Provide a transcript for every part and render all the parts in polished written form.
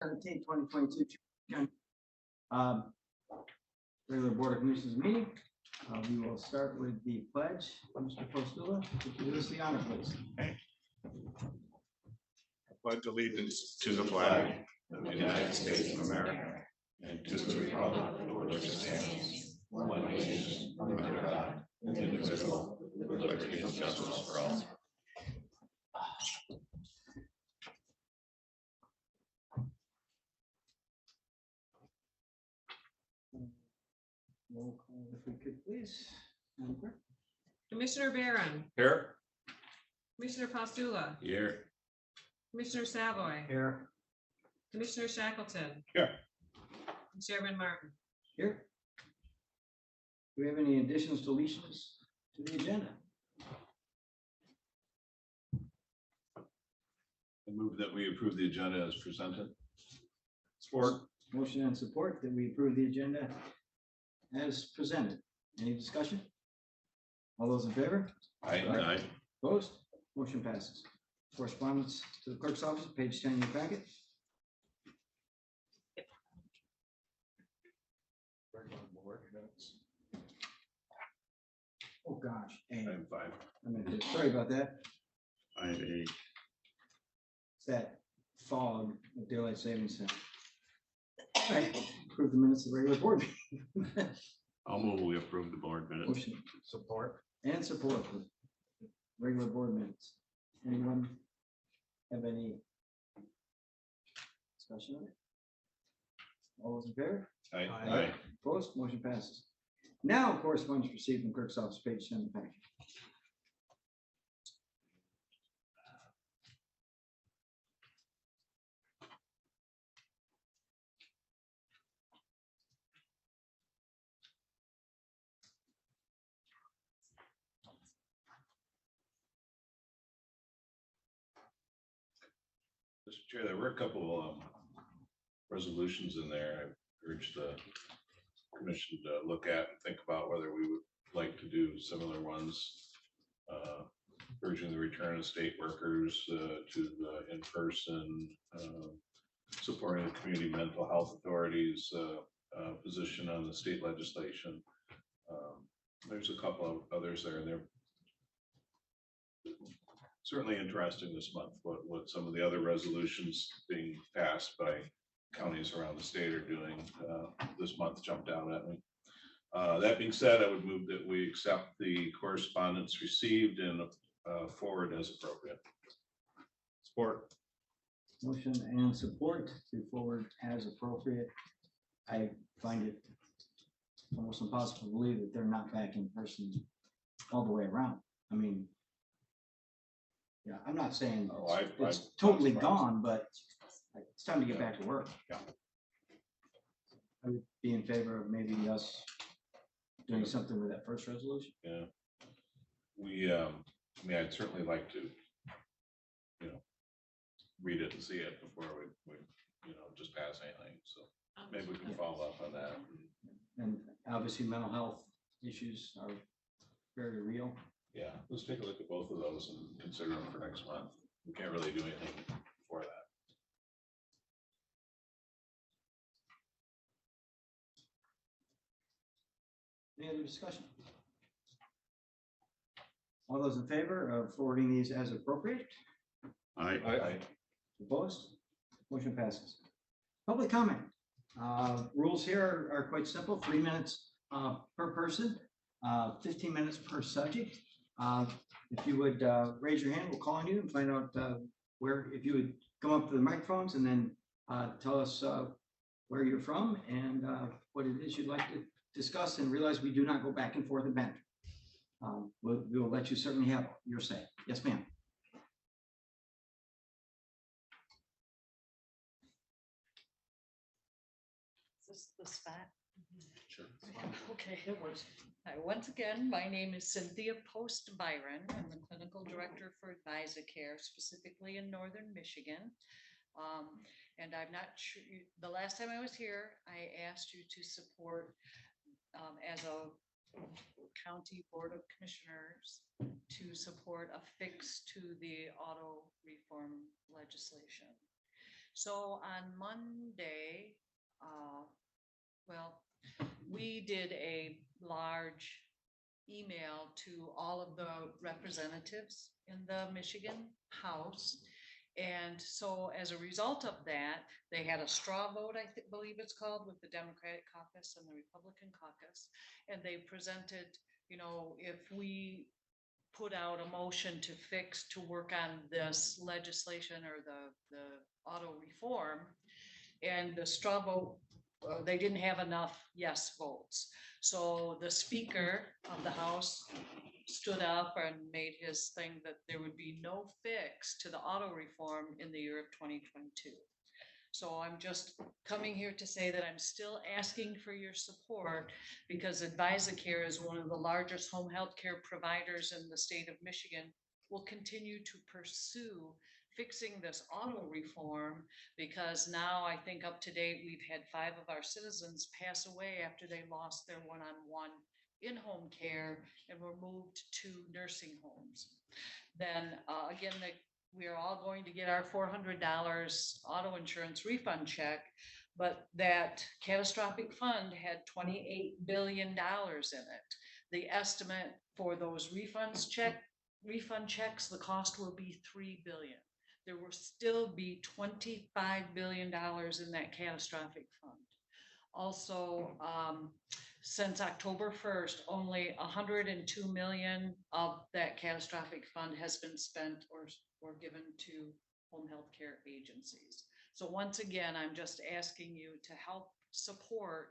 17, 2022. Regular Board of Commissioners meeting. We will start with the pledge. Mr. Postula, if you give us the honor, please. Pledge allegiance to the flag of the United States of America and to the republic for which it stands, one nation, under God, indivisible, with liberty and justice for all. Roll call, if we could, please. Madam Clerk. Commissioner Barron, Here. Commissioner Postula, Here. Commissioner Savoy, Here. Commissioner Shackleton. Here. And Chairman Martin. Here. Do we have any additions, deletions to the agenda? I move that we approve the agenda as presented. Support. Motion and support that we approve the agenda as presented. Any discussion? All those in favor? Aye. Opposed? Motion passes. Correspondence to the clerk's office, page 10 in your packet. Oh, gosh. Hey, Item 5. sorry about that. Item 8. It's that fog of daylight savings time. All right, approve the minutes of the regular board. meeting. I'll move we approve the board minutes. Motion, support, and support for regular board minutes. Anyone have any discussion on it? All those in favor? Aye. Opposed? Motion passes. Now, correspondence received from clerk's office, page 10 of the packet. Mr. Chair, there were a couple resolutions in there. I urge the commission to look at and think about whether we would like to do similar ones. Urging the return of state workers to the in-person, supporting the community mental health authorities position on the state legislation. There's a couple of others there, and they're certainly interesting this month, what some of the other resolutions being passed by counties around the state are doing this month jumped out at me. That being said, I would move that we accept the correspondence received and forward as appropriate. Support. Motion and support to forward as appropriate. I find it almost impossible to believe that they're not back in person all the way around. I mean, yeah, I'm not saying it's totally gone, but it's time to get back to work. Yeah. I would be in favor of maybe us doing something with that first resolution. Yeah. We, I mean, I'd certainly like to, read it and see it before we just pass anything. So maybe we can follow up on that. And obviously mental health issues are very real. Yeah, let's take a look at both of those and consider them for next month. We can't really do anything before that. Any other discussion? All those in favor of forwarding these as appropriate? Aye. Opposed? Motion passes. Public comment. Rules here are quite simple, 3 minutes per person, 15 minutes per subject. If you would raise your hand, we'll call on you and find out where, if you would come up to the microphones and then tell us where you're from and what it is you'd like to discuss, and realize we do not go back and forth and banter. We will let you certainly have your say. Yes, ma'am. Is this the spot? Sure. Okay, it works. Hi, once again, my name is Cynthia Post Byron. I'm the clinical director for AdvisaCare, specifically in Northern Michigan. And I'm not sure, the last time I was here, I asked you to support, as a county board of commissioners, to support a fix to the auto reform legislation. So on Monday, well, we did a large email to all of the representatives in the Michigan House. And so as a result of that, they had a straw vote, believe it's called, with the Democratic caucus and the Republican caucus. And they presented, if we put out a motion to work on this legislation or the auto reform, and the straw vote, they didn't have enough yes votes. So the Speaker of the House stood up and made his thing that there would be no fix to the auto reform in the year of 2022. So I'm just coming here to say that I'm still asking for your support, because AdvisaCare is one of the largest home health care providers in the state of Michigan, will continue to pursue fixing this auto reform, because now I think up to date, we've had 5 of our citizens pass away after they lost their one-on-one in-home care and were moved to nursing homes. Then again, we are all going to get our $400 auto insurance refund check, but that catastrophic fund had $28 billion in it. The estimate for those refund checks, the cost will be $3 billion. There will still be $25 billion in that catastrophic fund. Also, since October 1st, only 102 million of that catastrophic fund has been spent or given to home health care agencies. So once again, I'm just asking you to help support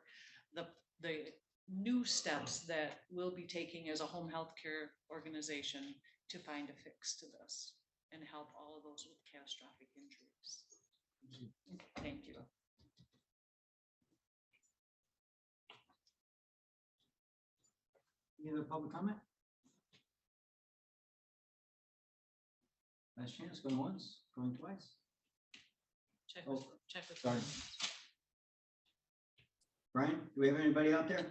the new steps that we'll be taking as a home health care organization to find a fix to this and help all of those with catastrophic injuries. Thank you. Any other public comment? Last chance, going once, going twice. Check Oh, with. Sorry. Brian, do we have anybody out there?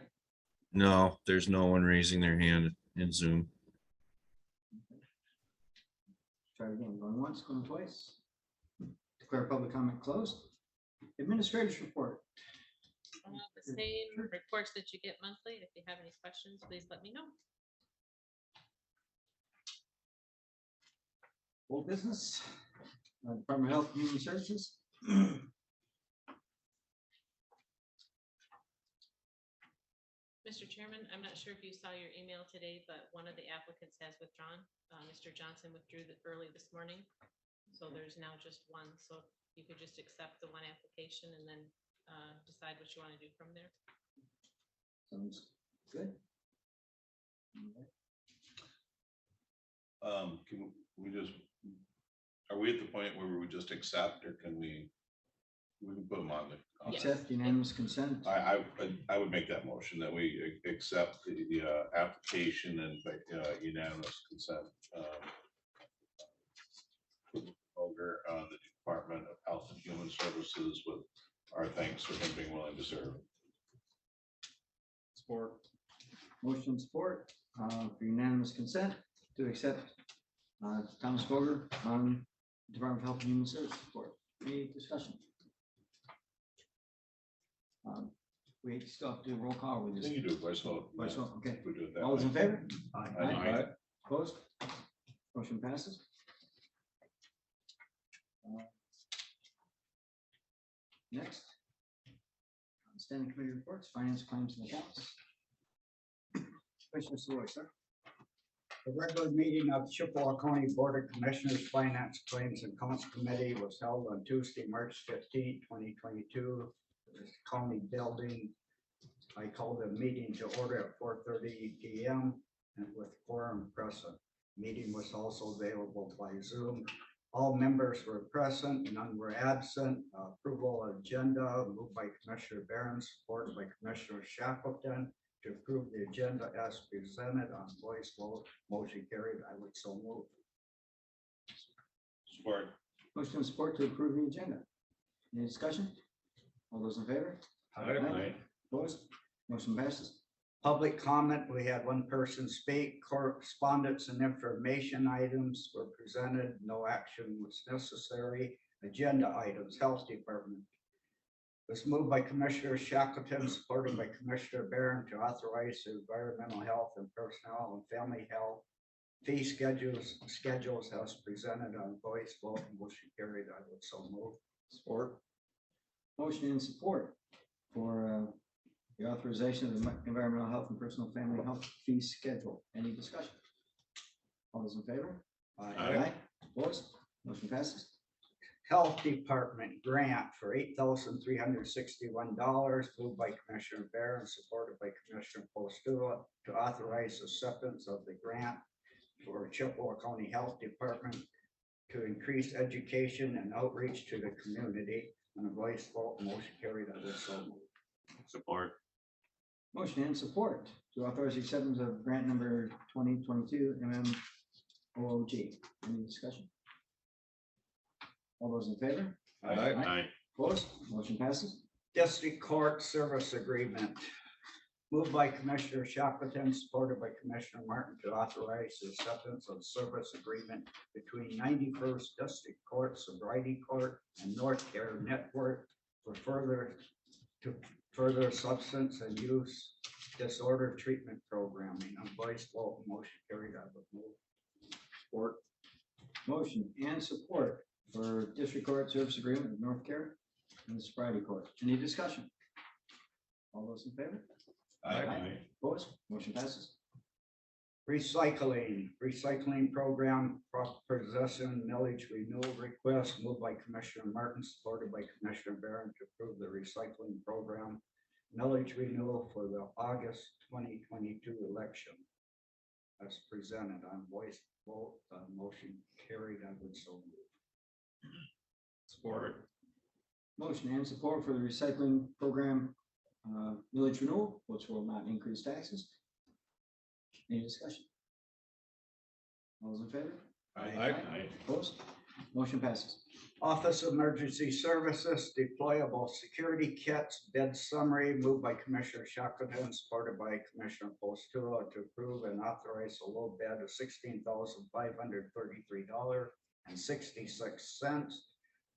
No, there's no one raising their hand in Zoom. Try again, going once, going twice. Declare public comment closed. Administrators report. The same reports that you get monthly. If you have any questions, please let me know. Old business, Department of Health and Human Services. Mr. Chairman, I'm not sure if you saw your email today, but one of the applicants has withdrawn. Mr. Johnson withdrew early this morning. So there's now just one. So you could just accept the one application and then decide what you want to do from there. Sounds good. Can we just, are we at the point where we just accept, or can we can put them on the? Yes. Accept unanimous consent. I would make that motion that we accept the application and unanimous consent. Over the Department of Health and Human Services with our thanks for him being willing to serve. Support. Motion support for unanimous consent to accept Thomas Boger on Department of Health and Human Services report. Any discussion? We still have to do a roll call. We I just think you do voice vote. voice vote. Okay. We do it that All those way. in favor? Aye. Opposed? Motion passes. Next. Standing committee reports, finance, claims, and accounts. Commissioner Savoy, sir. The regular meeting of Chippewa County Board of Commissioners Finance Claims and Accounts Committee was held on Tuesday, March 15, 2022. This county building. I called the meeting to order at 4:30 p.m. and with quorum present. Meeting was also available by Zoom. All members were present, none were absent. Approval agenda moved by Commissioner Barron, supported by Commissioner Shackleton to approve the agenda as presented on voice vote. Motion carried. I would so move. Support. Motion and support to approve the agenda. Any discussion? All those in favor? Aye. Opposed? Motion passes. Public comment, we had one person speak. Correspondence and information items were presented. No action was necessary. Agenda items, Health Department. Was moved by Commissioner Shackleton, supported by Commissioner Barron to authorize the environmental health and personnel and family health fee schedules as presented on voice vote. Motion carried. I would so move. Support. Motion and support for the authorization of the environmental health and personal family health fee schedule. Any discussion? All those in favor? Aye. Opposed? Motion passes. Health Department grant for $8,361, moved by Commissioner Barron, supported by Commissioner Postula to authorize acceptance of the grant for Chippewa County Health Department to increase education and outreach to the community. On a voice vote, motion carried. I will so move. Support. Motion and support to authorize the acceptance of grant number 2022 MMOOG. Any discussion? All those in favor? Aye. Opposed? Motion passes. District Court Service Agreement. Moved by Commissioner Shackleton, supported by Commissioner Martin to authorize the acceptance of service agreement between 91st District Court, Sobriety Court, and North Care Network for further substance and use disorder treatment programming. On voice vote, motion carried. I would move. Support. Motion and support for District Court Service Agreement with North Care and the Sobriety Court. Any discussion? All those in favor? Aye. Opposed? Motion passes. Recycling program, possession millage renewal request, moved by Commissioner Martin, supported by Commissioner Barron to approve the recycling program millage renewal for the August 2022 election. As presented on voice vote, motion carried. I would so move. Support. Motion and support for the recycling program millage renewal, which will not increase taxes. Any discussion? All those in favor? Aye. Opposed? Motion passes. Office of Emergency Services deployable security kits bid summary, moved by Commissioner Shackleton, supported by Commissioner Postula to approve and authorize a low bid of $16,533.66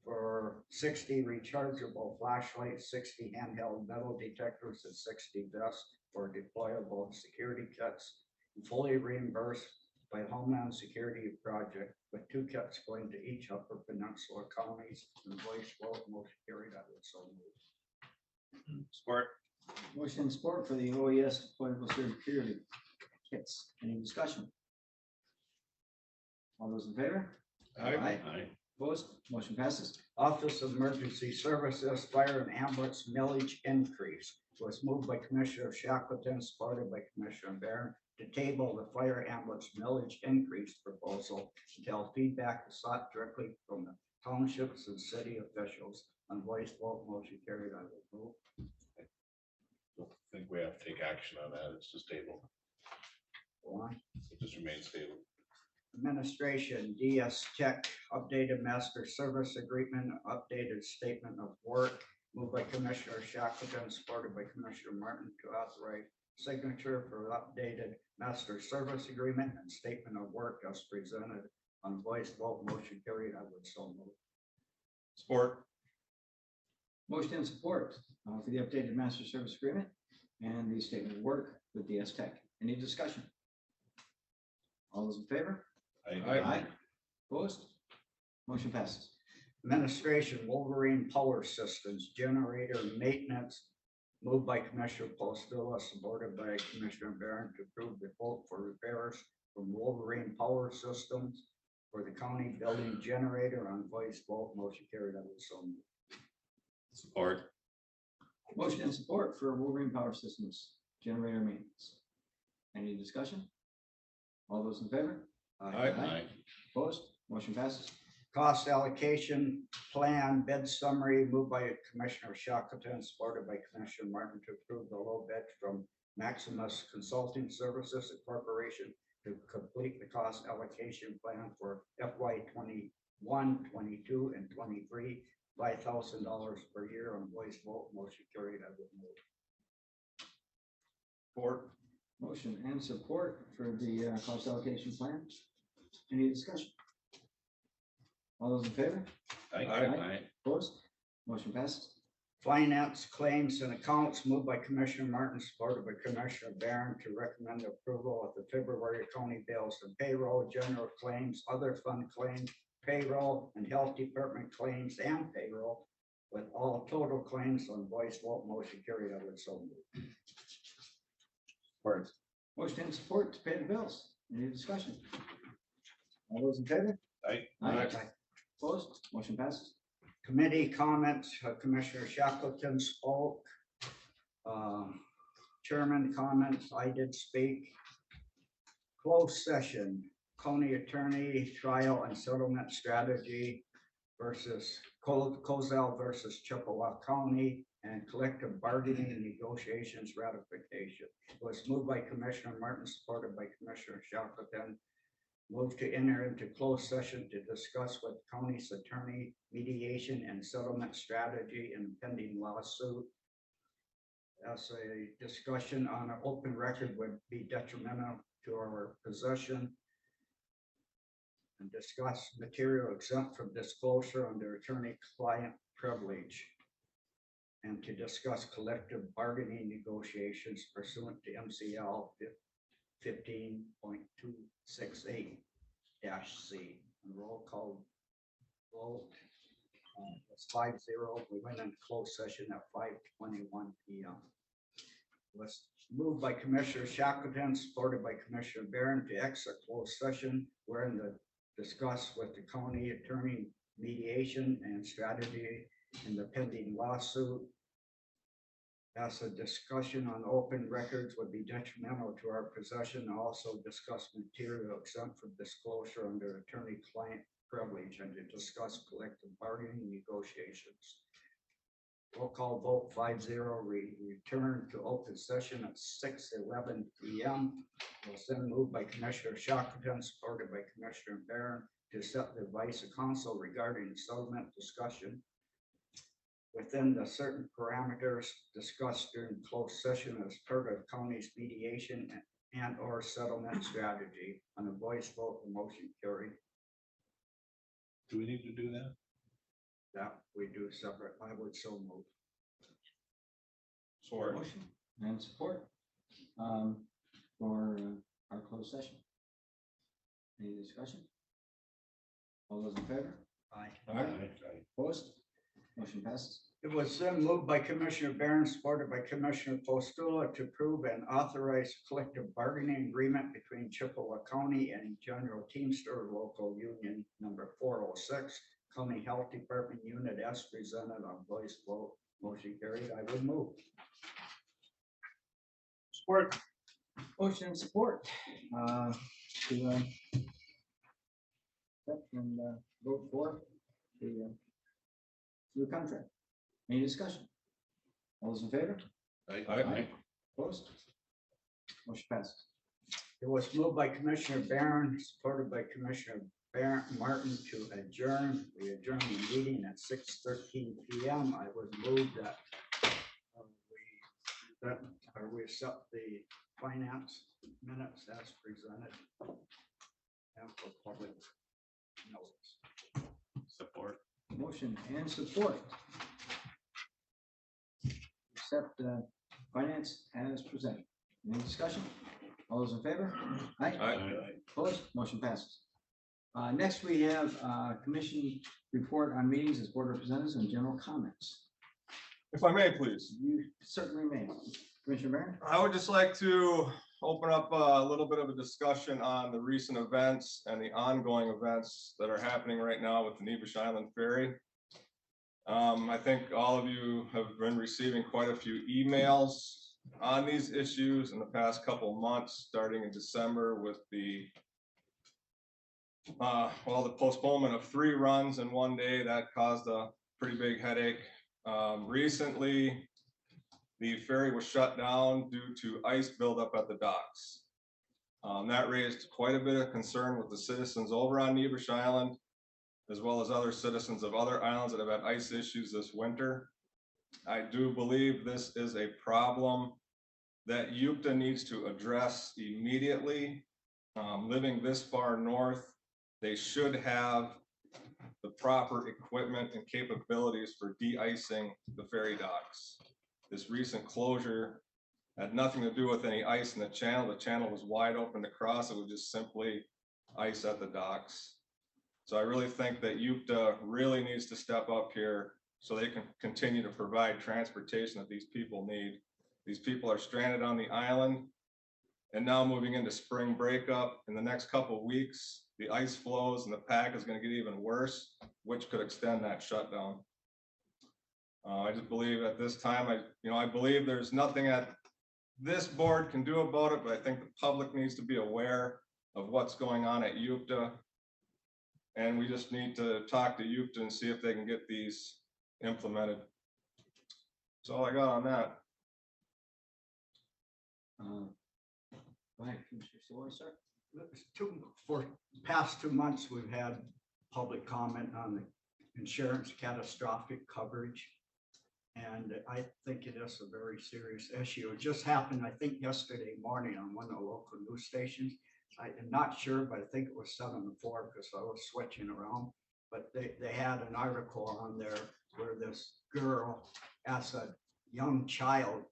for 60 rechargeable flashlights, 60 handheld metal detectors, and 60 vests for deployable security kits, fully reimbursed by Homeland Security Project, with 2 kits going to each Upper Peninsula counties. And voice vote, motion carried. I would so move. Support. Motion and support for the OES deployable security kits. Any discussion? All those in favor? Aye. Opposed? Motion passes. Office of Emergency Services Fire and Ambulance millage increase was moved by Commissioner Shackleton, supported by Commissioner Barron, to table the fire ambulance millage increase proposal until feedback is sought directly from the townships and city officials. On voice vote, motion carried. I will move. Don't think we have to take action on that. It's just stable. Go on. It just remains stable. Administration, DS Tech, updated master service agreement, updated statement of work, moved by Commissioner Shackleton, supported by Commissioner Martin to authorize signature for updated master service agreement and statement of work as presented. On voice vote, motion carried. I would so move. Support. Motion and support for the updated master service agreement and the statement of work with DS Tech. Any discussion? All those in favor? Opposed? Motion passes. Administration, Wolverine Power Systems generator maintenance, moved by Commissioner Postula, supported by Commissioner Barron to approve the quote for repairs from Wolverine Power Systems for the county building generator. On voice vote, motion carried. I will so move. Support. Motion and support for Wolverine Power Systems generator maintenance. Any discussion? All those in favor? Opposed? Motion passes. Cost allocation plan bid summary, moved by Commissioner Shackleton, supported by Commissioner Martin to approve the low bid from Maximus Consulting Services Corporation to complete the cost allocation plan for FY 21, 22, and 23, $5,000 per year. On voice vote, motion carried. I would move. Support. Motion and support for the cost allocation plan. Any discussion? All those in favor? Aye. Opposed? Motion passes. Finance, claims, and accounts moved by Commissioner Martin, supported by Commissioner Barron to recommend approval of the February county bills and payroll, general claims, other fund claims, payroll, and health department claims and payroll, with all total claims on voice vote motion carried. I would so move. Support. Motion and support to pay the bills. Any discussion? All those in favor? Aye. Opposed? Motion passes. Committee comments, Commissioner Shackleton spoke. Chairman comments, I did speak. Closed session, county attorney trial and settlement strategy versus Cozell versus Chippewa County, and collective bargaining and negotiations ratification. Was moved by Commissioner Martin, supported by Commissioner Shackleton. Move to enter into closed session to discuss with county's attorney mediation and settlement strategy in pending lawsuit. As a discussion on an open record would be detrimental to our possession. And discuss material exempt from disclosure under attorney-client privilege. And to discuss collective bargaining negotiations pursuant to MCL 15.268 C. And roll call vote was 5-0. We went into closed session at 5:21 p.m. Was moved by Commissioner Shackleton, supported by Commissioner Barron to exit closed session wherein the discuss with the county attorney mediation and strategy in the pending lawsuit. As a discussion on open records would be detrimental to our possession, also discuss material exempt from disclosure under attorney-client privilege, and to discuss collective bargaining negotiations. Roll call vote 5-0. Return to open session at 6:11 p.m. Was then moved by Commissioner Shackleton, supported by Commissioner Barron, to set the advice of council regarding settlement discussion within the certain parameters discussed during closed session as part of county's mediation and or settlement strategy. On a voice vote, the motion carried. Do we need to do that? That we do separate. I would so move. Motion and support for our closed session. Any discussion? All those in favor? Aye. Opposed? Motion passes. It was then moved by Commissioner Barron, supported by Commissioner Postula, to approve and authorize collective bargaining agreement between Chippewa County and General Teamster Local Union number 406, County Health Department Unit as presented on voice vote. Motion carried. I would move. Support. Motion and support to accept and vote for the new contract. Any discussion? All those in favor? Aye. Opposed? Motion passes. It was moved by Commissioner Barron, supported by Commissioner Martin to adjourn. We adjourned the meeting at 6:13 p.m. I would move that we accept the finance minutes as presented and for public notice. Support. Motion and support. Accept finance as presented. Any discussion? All those in favor? Aye. Opposed? Motion passes. Next, we have commission report on meetings as board representatives and general comments. If I may, please. You certainly may. Commissioner Barron? I would just like to open up a little bit of a discussion on the recent events and the ongoing events that are happening right now with the Nevis Island Ferry. I think all of you have been receiving quite a few emails on these issues in the past couple months, starting in December with the the postponement of 3 runs in one day. That caused a pretty big headache. Recently, the ferry was shut down due to ice buildup at the docks. That raised quite a bit of concern with the citizens over on Nevis Island, as well as other citizens of other islands that have had ice issues this winter. I do believe this is a problem that UPTA needs to address immediately. Living this far north, they should have the proper equipment and capabilities for de-icing the ferry docks. This recent closure had nothing to do with any ice in the channel. The channel was wide open to cross. It was just simply ice at the docks. So I really think that UPTA really needs to step up here so they can continue to provide transportation that these people need. These people are stranded on the island and now moving into spring breakup. In the next couple of weeks, the ice flows and the pack is going to get even worse, which could extend that shutdown. I just believe at this time, I believe there's nothing that this board can do about it, but I think the public needs to be aware of what's going on at UPTA. And we just need to talk to UPTA and see if they can get these implemented. That's all I got on that. Go ahead, Commissioner Story, sir. For past 2 months, we've had public comment on the insurance catastrophic coverage. And I think it is a very serious issue. It just happened, I think, yesterday morning on one of the local news stations. I am not sure, but I think it was 7 to 4 because I was switching around. But they had an article on there where this girl, as a young child,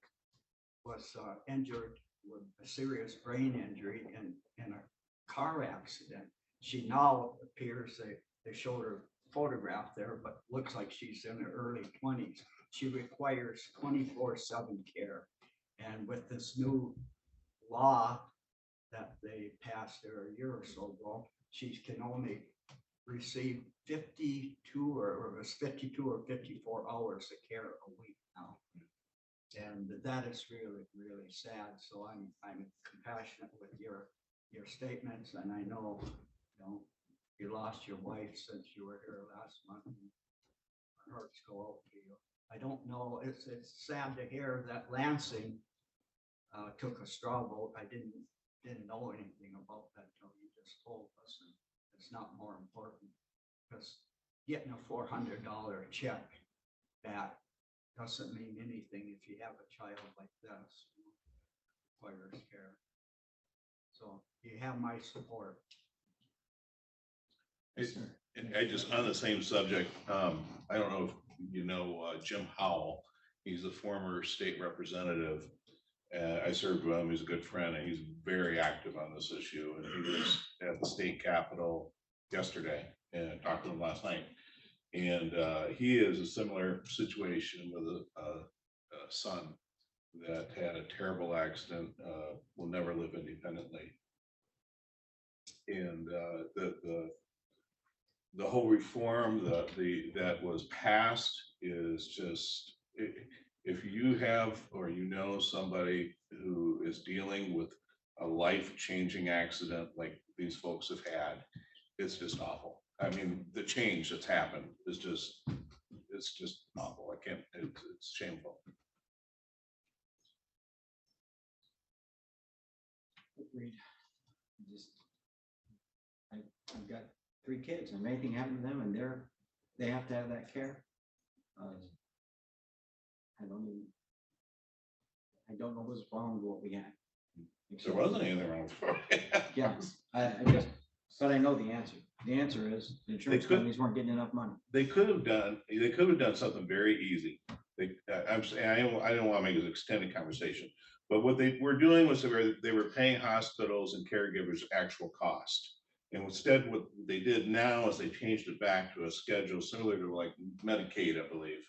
was injured with a serious brain injury in a car accident. She now appears, they showed her photograph there, but looks like she's in her early 20s. She requires 24/7 care. And with this new law that they passed there a year or so ago, she can only receive 52 or it was 52 or 54 hours of care a week now. And that is really, really sad. So I'm compassionate with your statements, and I know, you lost your wife since you were here last month. Our hearts go out to you. I don't know, it's sad to hear that Lansing took a straw vote. I didn't know anything about that until you just told us, and it's not more important because getting a $400 check back doesn't mean anything if you have a child like this who requires care. So you have my support. And I just, on the same subject, I don't know if you know Jim Howell. He's a former state representative. I served with him. He's a good friend, and he's very active on this issue. And he was at the state capitol yesterday and talked to him last night. And he is a similar situation with a son that had a terrible accident, will never live independently. And the whole reform that was passed is just, if you have or somebody who is dealing with a life-changing accident like these folks have had, it's just awful. I mean, the change that's happened is just, it's just awful. I can't, it's shameful. Agreed. I've got 3 kids, and anything happened to them, and they have to have that care. I don't know what's wrong with what we had. There wasn't anything wrong with it. Yeah, but I know the answer. The answer is the insurance companies weren't getting enough money. They could have done something very easy. I'm saying, I don't want to make an extended conversation, but what they were doing was they were paying hospitals and caregivers actual cost. And instead, what they did now is they changed it back to a schedule similar to like Medicaid, I believe,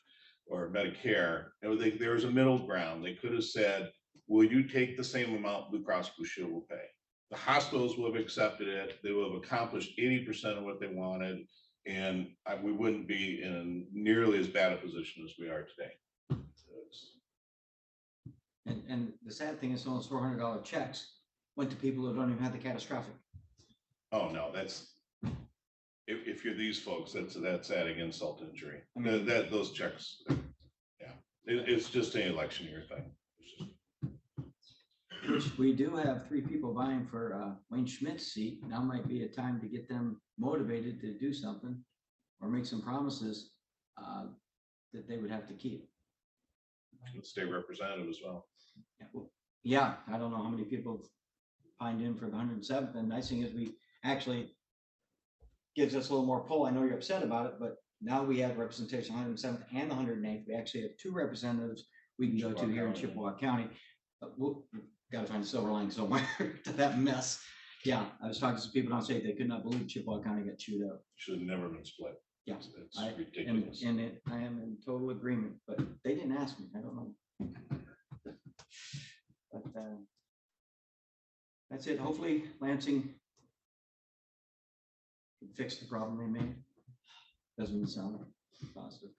or Medicare. And there was a middle ground. They could have said, will you take the same amount Blue Cross Blue Shield will pay? The hospitals would have accepted it. They would have accomplished 80% of what they wanted. And we wouldn't be in nearly as bad a position as we are today. And the sad thing is those $400 checks went to people who don't even have the catastrophic. Oh, no, that's, if you're these folks, that's adding insult to injury. I mean, those checks, yeah, it's just an election year thing. Which we do have 3 people vying for Wayne Schmidt's seat. Now might be a time to get them motivated to do something or make some promises that they would have to keep. State representative as well. Yeah, I don't know how many people pined in for the 107th. And the nice thing is we actually gives us a little more pull. I know you're upset about it, but now we have representation 107th and 108th. We actually have 2 representatives we can go to Chippewa here in County. Chippewa County. But we'll gotta find a silver lining somewhere to that mess. Yeah, I was talking to some people downstate, they could not believe Chippewa County got chewed up. Should have never been split. Yeah, It's I- And, ridiculous. and it, I am in total agreement, but they didn't ask me. I don't know. But, that's it. Hopefully Lansing can fix the problem they made. Doesn't sound positive.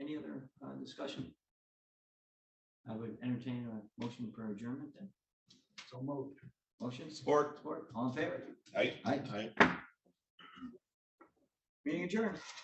Any other discussion? I would entertain a motion for adjournment then. So moved. Motion, Support. support, all in favor? Aye. Aye. Meeting adjourned.